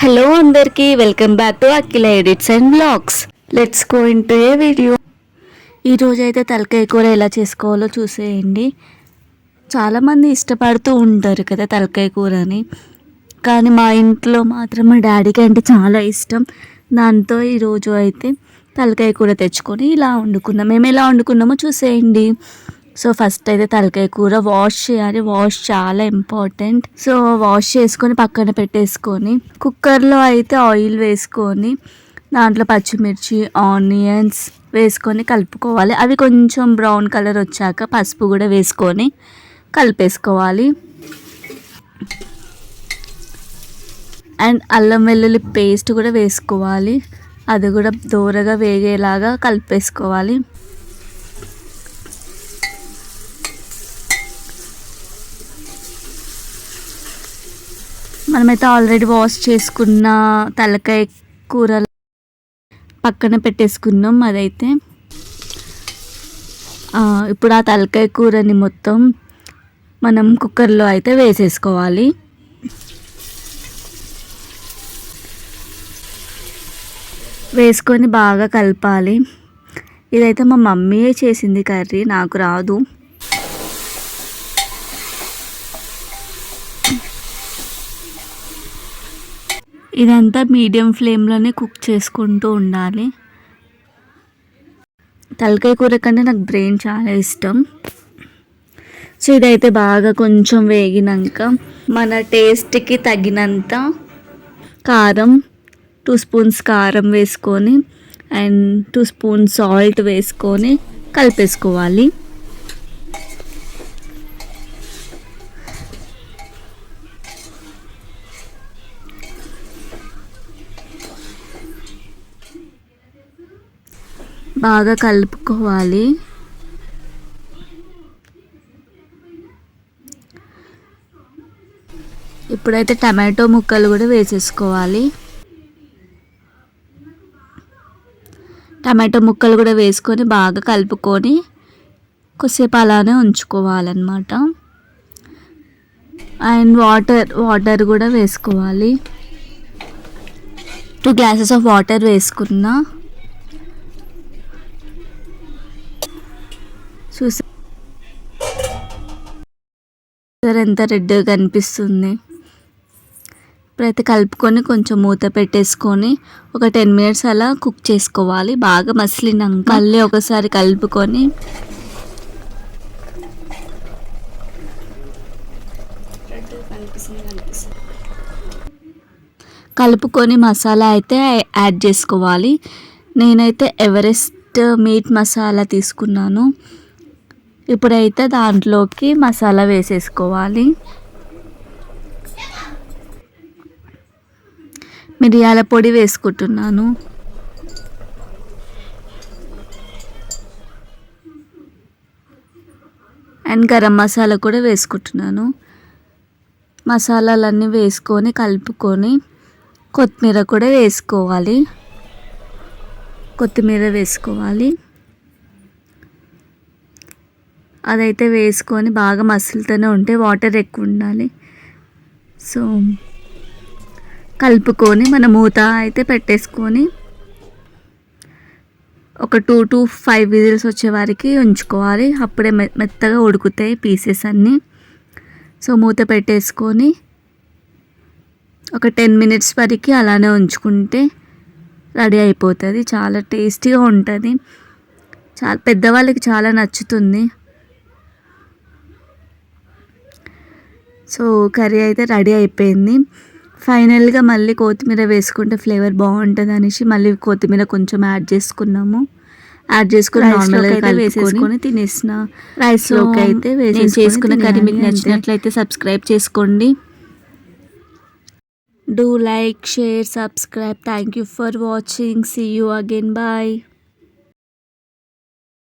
Hello అందరికీ welcome back to Akhila edits and blogs. Let's go into a video. ఈరోజు అయితే తలకాయ కూర ఎలా చేసుకోవాలో చూసేయండి. చాలామంది ఇష్టపడుతూ ఉంటారు కదా తలకాయ కూరని, కానీ మా ఇంట్లో మాత్రం మా డాడీకి అంటే చాలా ఇష్టం. దాంతో ఈరోజు అయితే తలకాయ కూర తెచ్చుకొని ఇలా వండుకున్నాం. మేము ఎలా వండుకున్నామో చూసేయండి. సో ఫస్ట్ అయితే తలకాయ కూర వాష్ చేయాలి. వాష్ చాలా ఇంపార్టెంట్. సో వాష్ చేసుకొని పక్కన పెట్టేసుకొని కుక్కర్లో అయితే ఆయిల్ వేసుకొని దాంట్లో పచ్చిమిర్చి ఆనియన్స్ వేసుకొని కలుపుకోవాలి. అవి కొంచెం బ్రౌన్ కలర్ వచ్చాక పసుపు కూడా వేసుకొని కలిపేసుకోవాలి. అండ్ అల్లం వెల్లుల్లి పేస్ట్ కూడా వేసుకోవాలి. అది కూడా దోరగా వేగేలాగా కలిపేసుకోవాలి. మనమైతే ఆల్రెడీ వాష్ చేసుకున్న తలకాయ కూర పక్కన పెట్టేసుకున్నాం. అదైతే ఇప్పుడు ఆ తలకాయ కూరని మొత్తం మనం కుక్కర్లో అయితే వేసేసుకోవాలి. వేసుకొని బాగా కలపాలి. ఇదైతే మా మమ్మీయే చేసింది కర్రీ, నాకు రాదు. ఇదంతా మీడియం ఫ్లేమ్లోనే కుక్ చేసుకుంటూ ఉండాలి. తలకాయ కూర కంటే నాకు బ్రెయిన్ చాలా ఇష్టం. సో ఇదైతే బాగా కొంచెం వేగినాక మన టేస్ట్కి తగినంత కారం 2 స్పూన్స్ కారం వేసుకొని అండ్ 2 స్పూన్స్ సాల్ట్ వేసుకొని కలిపేసుకోవాలి. బాగా కలుపుకోవాలి. ఇప్పుడైతే టమాటో ముక్కలు కూడా వేసేసుకోవాలి. టమాటో ముక్కలు కూడా వేసుకొని బాగా కలుపుకొని కొద్దిసేపు అలానే ఉంచుకోవాలన్నమాట. అండ్ వాటర్ కూడా వేసుకోవాలి. 2 గ్లాసెస్ ఆఫ్ వాటర్ వేసుకున్నా. చూసారు ఎంత రెడ్గా కనిపిస్తుంది. ఇప్పుడైతే కలుపుకొని కొంచెం మూత పెట్టేసుకొని ఒక 10 మినిట్స్ అలా కుక్ చేసుకోవాలి. బాగా మసిలినాక మళ్ళీ ఒకసారి కలుపుకొని మసాలా అయితే యాడ్ చేసుకోవాలి. నేనైతే ఎవరెస్ట్ మీట్ మసాలా తీసుకున్నాను. ఇప్పుడైతే దాంట్లోకి మసాలా వేసేసుకోవాలి. మిరియాల పొడి వేసుకుంటున్నాను. అండ్ గరం మసాలా కూడా వేసుకుంటున్నాను. మసాలాలన్నీ వేసుకొని కలుపుకొని కొత్తిమీర కూడా వేసుకోవాలి. అదైతే వేసుకొని బాగా మసులుతూనే ఉంటే వాటర్ ఎక్కువ ఉండాలి. సో కలుపుకొని మన మూత అయితే పెట్టేసుకొని ఒక 2 to 5 విజిల్స్ వచ్చే వరకు ఉంచుకోవాలి. అప్పుడే మెత్తగా ఉడుకుతాయి పీసెస్ అన్నీ. సో మూత పెట్టేసుకొని ఒక 10 మినిట్స్ వరకు అలానే ఉంచుకుంటే రెడీ అయిపోతుంది. చాలా టేస్టీగా ఉంటుంది. చాలా పెద్దవాళ్ళకి చాలా నచ్చుతుంది. సో కర్రీ అయితే రెడీ అయిపోయింది. ఫైనల్గా మళ్ళీ కొత్తిమీర వేసుకుంటే ఫ్లేవర్ బాగుంటుంది అనేసి మళ్ళీ కొత్తిమీర కొంచెం యాడ్ చేసుకున్నాము. నార్మల్గా వేసేసుకొని తినేసిన రైస్లోకి అయితే చేసుకున్న కర్రీ మీకు నచ్చినట్లయితే సబ్స్క్రైబ్ చేసుకోండి. Do like, share, subscribe. Thank you for watching. See you again. Bye.